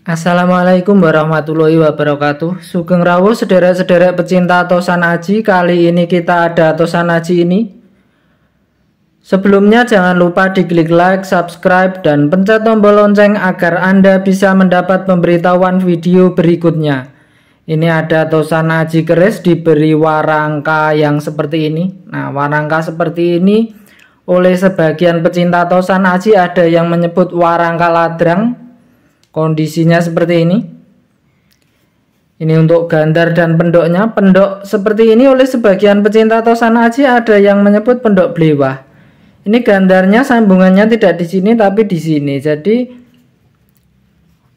Assalamualaikum warahmatullahi wabarakatuh. Sugeng rawuh sederek-sederek pecinta tosan aji. Kali ini kita ada tosan aji ini. Sebelumnya jangan lupa diklik like, subscribe, dan pencet tombol lonceng agar Anda bisa mendapat pemberitahuan video berikutnya. Ini ada tosan aji keris diberi warangka yang seperti ini. Nah, warangka seperti ini oleh sebagian pecinta tosan aji ada yang menyebut warangka ladrang. Kondisinya seperti ini. Ini untuk gandar dan pendoknya. Pendok seperti ini oleh sebagian pecinta tosan aji ada yang menyebut pendok blewah. Ini gandarnya sambungannya tidak di sini tapi di sini. Jadi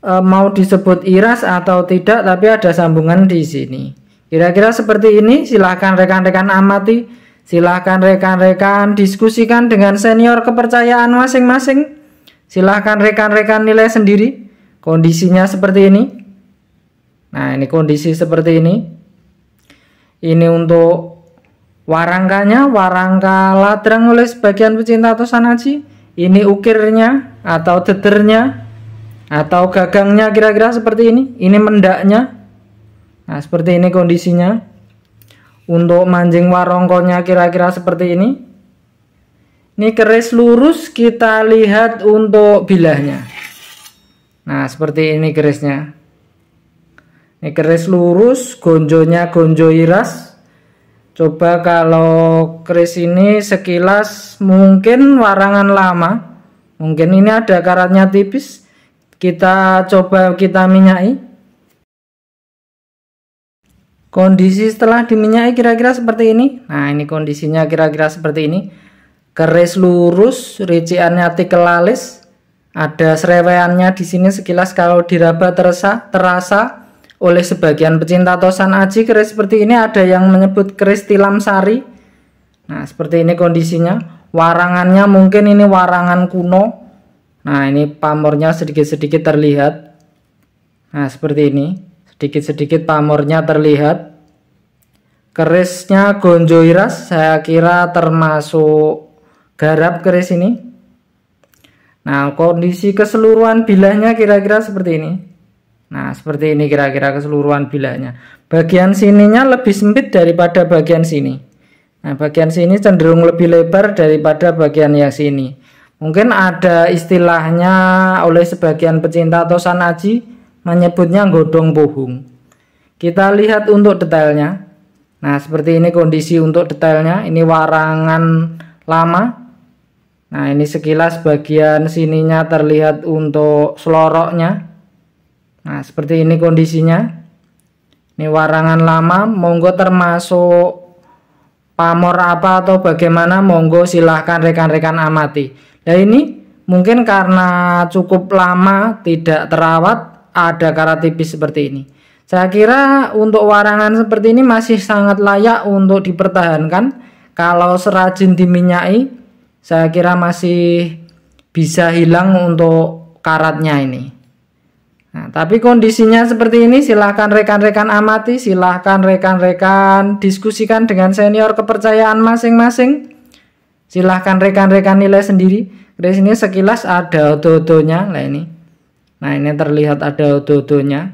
mau disebut iras atau tidak tapi ada sambungan di sini. Kira-kira seperti ini. Silahkan rekan-rekan amati. Silahkan rekan-rekan diskusikan dengan senior kepercayaan masing-masing. Silahkan rekan-rekan nilai sendiri. Kondisinya seperti ini. Nah, ini kondisi seperti ini. Ini untuk warangkanya, warangka ladrang oleh sebagian pecinta tosan aji. Ini ukirnya atau dedernya atau gagangnya kira-kira seperti ini. Ini mendaknya. Nah, seperti ini kondisinya. Untuk manjing warongkonya kira-kira seperti ini. Ini keris lurus, kita lihat untuk bilahnya. Nah, seperti ini kerisnya. Ini keris lurus, gonjonya gonjo iras. Coba kalau keris ini sekilas mungkin warangan lama. Mungkin ini ada karatnya tipis. Kita coba kita minyai. Kondisi setelah diminyai kira-kira seperti ini. Nah, ini kondisinya kira-kira seperti ini. Keris lurus, riciannya tikel alis. Ada sereweannya di sini sekilas kalau diraba terasa oleh sebagian pecinta tosan aji. Keris seperti ini ada yang menyebut keris tilam sari. Nah, seperti ini kondisinya. Warangannya mungkin ini warangan kuno. Nah, ini pamornya sedikit-sedikit terlihat. Nah, seperti ini. Sedikit-sedikit pamornya terlihat. Kerisnya gonjo iras, saya kira termasuk garap keris ini. Nah, kondisi keseluruhan bilahnya kira-kira seperti ini. Nah, seperti ini kira-kira keseluruhan bilahnya. Bagian sininya lebih sempit daripada bagian sini. Nah, bagian sini cenderung lebih lebar daripada bagian yang sini. Mungkin ada istilahnya oleh sebagian pecinta tosan aji menyebutnya godong pohung. Kita lihat untuk detailnya. Nah, seperti ini kondisi untuk detailnya. Ini warangan lama. Nah, ini sekilas bagian sininya terlihat untuk seloroknya. Nah, seperti ini kondisinya. Ini warangan lama, monggo termasuk pamor apa atau bagaimana, monggo silahkan rekan-rekan amati. Nah, ini mungkin karena cukup lama tidak terawat, ada karat tipis seperti ini. Saya kira untuk warangan seperti ini masih sangat layak untuk dipertahankan. Kalau serajin diminyai, saya kira masih bisa hilang untuk karatnya ini. Nah, tapi kondisinya seperti ini. Silahkan rekan-rekan amati, silahkan rekan-rekan diskusikan dengan senior kepercayaan masing-masing. Silahkan rekan-rekan nilai sendiri. Keris ini sekilas ada odo-odonya. Nah, ini terlihat ada odo-odonya.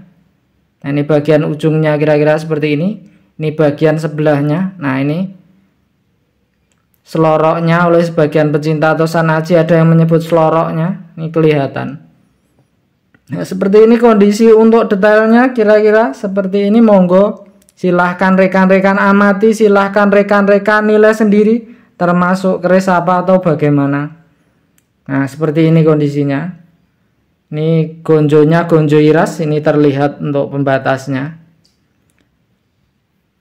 Nah, ini bagian ujungnya kira-kira seperti ini. Ini bagian sebelahnya. Nah, ini seloroknya oleh sebagian pecinta tosan aji ada yang menyebut seloroknya. Ini kelihatan. Nah, seperti ini kondisi untuk detailnya kira-kira seperti ini. Monggo silahkan rekan-rekan amati, silahkan rekan-rekan nilai sendiri termasuk keris apa atau bagaimana. Nah, seperti ini kondisinya. Ini gonjonya gonjo iras, ini terlihat untuk pembatasnya.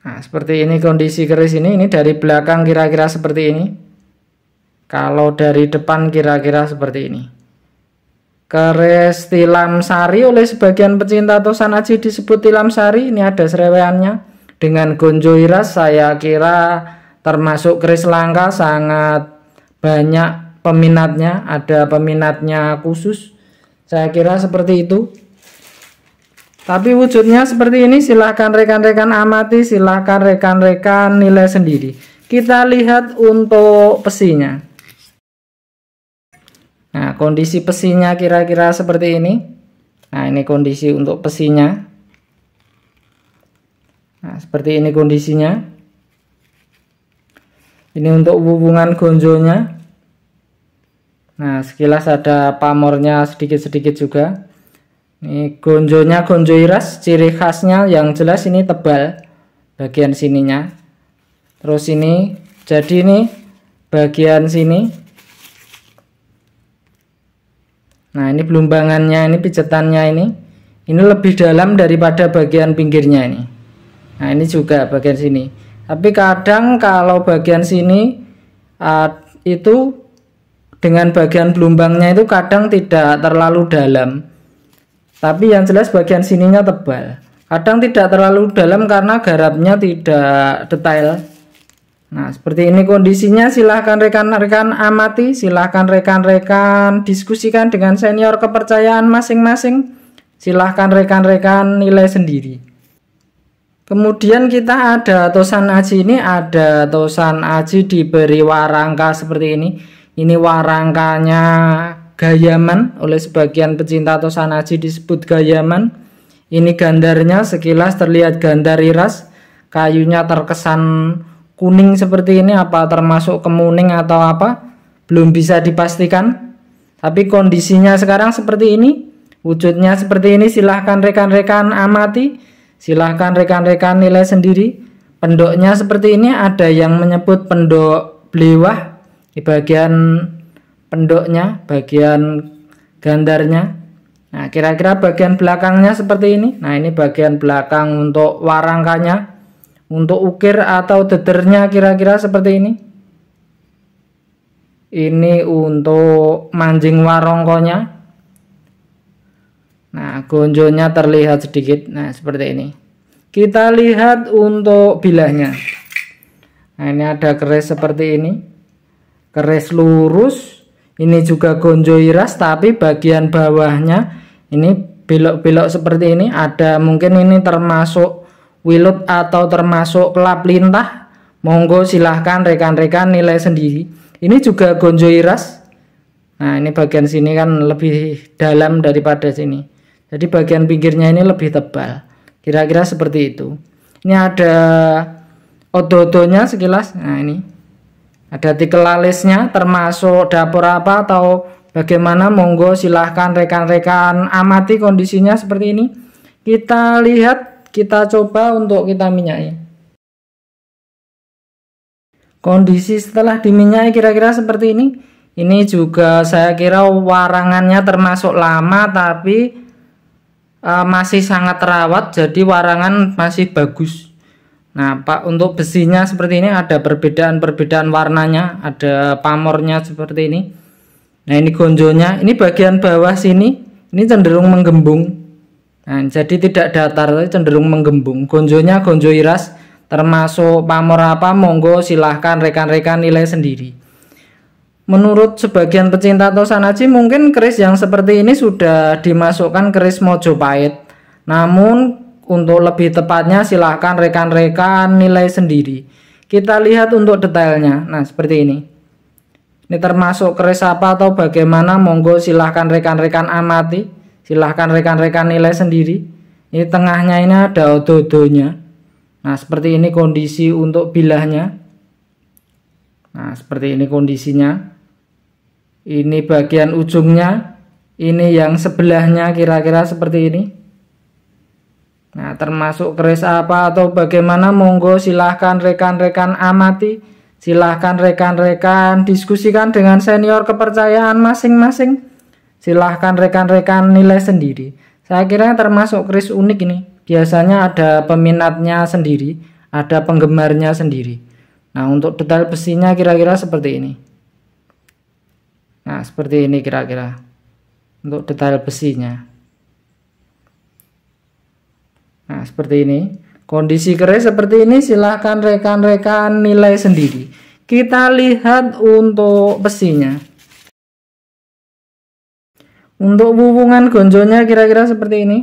Nah, seperti ini kondisi keris ini dari belakang kira-kira seperti ini. Kalau dari depan kira-kira seperti ini. Keris tilam sari oleh sebagian pecinta tosan aji disebut tilam sari. Ini ada sereweannya dengan gonjo iras. Saya kira termasuk keris langka, sangat banyak peminatnya. Ada peminatnya khusus. Saya kira seperti itu. Tapi wujudnya seperti ini. Silahkan rekan-rekan amati, silahkan rekan-rekan nilai sendiri. Kita lihat untuk pesinya. Nah, kondisi besinya kira-kira seperti ini. Nah, ini kondisi untuk besinya. Nah, seperti ini kondisinya. Ini untuk hubungan gonjonya. Nah, sekilas ada pamornya sedikit-sedikit juga. Ini gonjonya gonjo iras, ciri khasnya yang jelas ini tebal bagian sininya. Terus ini, jadi ini bagian sini. Nah, ini belumbangannya, ini pijetannya ini lebih dalam daripada bagian pinggirnya ini. Nah, ini juga bagian sini. Tapi kadang kalau bagian sini itu dengan bagian belumbangnya itu kadang tidak terlalu dalam. Tapi yang jelas bagian sininya tebal. Kadang tidak terlalu dalam karena garapnya tidak detail. Nah, seperti ini kondisinya. Silahkan rekan-rekan amati, silahkan rekan-rekan diskusikan dengan senior kepercayaan masing-masing. Silahkan rekan-rekan nilai sendiri. Kemudian kita ada tosan aji, ini ada tosan aji diberi warangka seperti ini. Ini warangkanya gayaman, oleh sebagian pecinta tosan aji disebut gayaman. Ini gandarnya sekilas terlihat gandar iras, kayunya terkesan kuning seperti ini, apa termasuk kemuning atau apa belum bisa dipastikan. Tapi kondisinya sekarang seperti ini, wujudnya seperti ini. Silahkan rekan-rekan amati, silahkan rekan-rekan nilai sendiri. Pendoknya seperti ini, ada yang menyebut pendok blewah di bagian pendoknya, bagian gandarnya. Nah, kira-kira bagian belakangnya seperti ini. Nah, ini bagian belakang untuk warangkanya. Untuk ukir atau dedernya kira-kira seperti ini. Ini untuk manjing warongkonya. Nah, gonjonya terlihat sedikit. Nah, seperti ini. Kita lihat untuk bilahnya. Nah, ini ada keris seperti ini. Keris lurus. Ini juga gonjo iras, tapi bagian bawahnya ini belok-belok seperti ini. Ada mungkin ini termasuk wilut atau termasuk kelap lintah. Monggo silahkan rekan-rekan nilai sendiri. Ini juga gonjo iras. Nah, ini bagian sini kan lebih dalam daripada sini. Jadi bagian pinggirnya ini lebih tebal. Kira-kira seperti itu. Ini ada odo-odonya sekilas. Nah, ini ada tikel alisnya, termasuk dapur apa atau bagaimana. Monggo silahkan rekan-rekan amati kondisinya seperti ini. Kita lihat, kita coba untuk kita minyaki. Kondisi setelah diminyaki kira-kira seperti ini. Ini juga saya kira warangannya termasuk lama, tapi masih sangat terawat, jadi warangan masih bagus. Nah, Pak, untuk besinya seperti ini ada perbedaan-perbedaan warnanya, ada pamornya seperti ini. Nah, ini gonjonya, ini bagian bawah sini, ini cenderung menggembung. Nah, jadi tidak datar, cenderung menggembung. Gonjonya gonjo iras, termasuk pamor apa, monggo silahkan rekan-rekan nilai sendiri. Menurut sebagian pecinta tosan aji, mungkin keris yang seperti ini sudah dimasukkan keris Mojopahit. Namun untuk lebih tepatnya silahkan rekan-rekan nilai sendiri. Kita lihat untuk detailnya. Nah, seperti ini. Ini termasuk keris apa atau bagaimana, monggo silahkan rekan-rekan amati. Silahkan rekan-rekan nilai sendiri. Ini tengahnya ini ada odo-odonya. Nah, seperti ini kondisi untuk bilahnya. Nah, seperti ini kondisinya. Ini bagian ujungnya. Ini yang sebelahnya kira-kira seperti ini. Nah, termasuk keris apa atau bagaimana, monggo silahkan rekan-rekan amati. Silahkan rekan-rekan diskusikan dengan senior kepercayaan masing-masing. Silahkan rekan-rekan nilai sendiri. Saya kira termasuk keris unik ini. Biasanya ada peminatnya sendiri, ada penggemarnya sendiri. Nah, untuk detail besinya kira-kira seperti ini. Nah, seperti ini kira-kira untuk detail besinya. Nah, seperti ini. Kondisi keris seperti ini, silahkan rekan-rekan nilai sendiri. Kita lihat untuk besinya. Untuk hubungan gonjonya kira-kira seperti ini.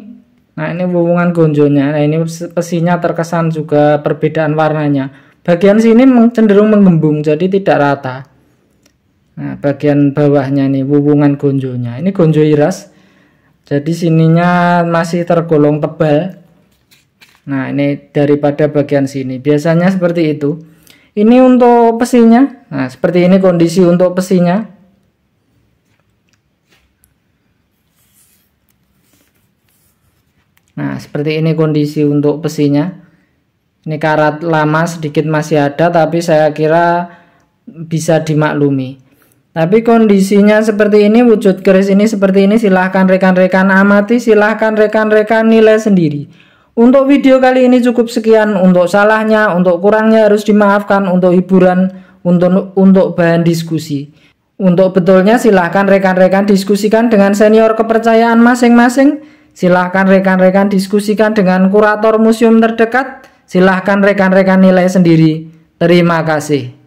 Nah, ini hubungan gonjonya. Nah, ini besinya terkesan juga perbedaan warnanya. Bagian sini cenderung menggembung, jadi tidak rata. Nah, bagian bawahnya ini hubungan gonjonya. Ini gonjo iras. Jadi sininya masih tergolong tebal. Nah, ini daripada bagian sini. Biasanya seperti itu. Ini untuk pesinya. Nah, seperti ini kondisi untuk pesinya. Nah, seperti ini kondisi untuk besinya. Ini karat lama sedikit masih ada, tapi saya kira bisa dimaklumi. Tapi kondisinya seperti ini, wujud keris ini seperti ini. Silahkan rekan-rekan amati, silahkan rekan-rekan nilai sendiri. Untuk video kali ini cukup sekian. Untuk salahnya, untuk kurangnya harus dimaafkan. Untuk hiburan, untuk bahan diskusi. Untuk betulnya silahkan rekan-rekan diskusikan dengan senior kepercayaan masing-masing. Silahkan rekan-rekan diskusikan dengan kurator museum terdekat. Silahkan rekan-rekan nilai sendiri. Terima kasih.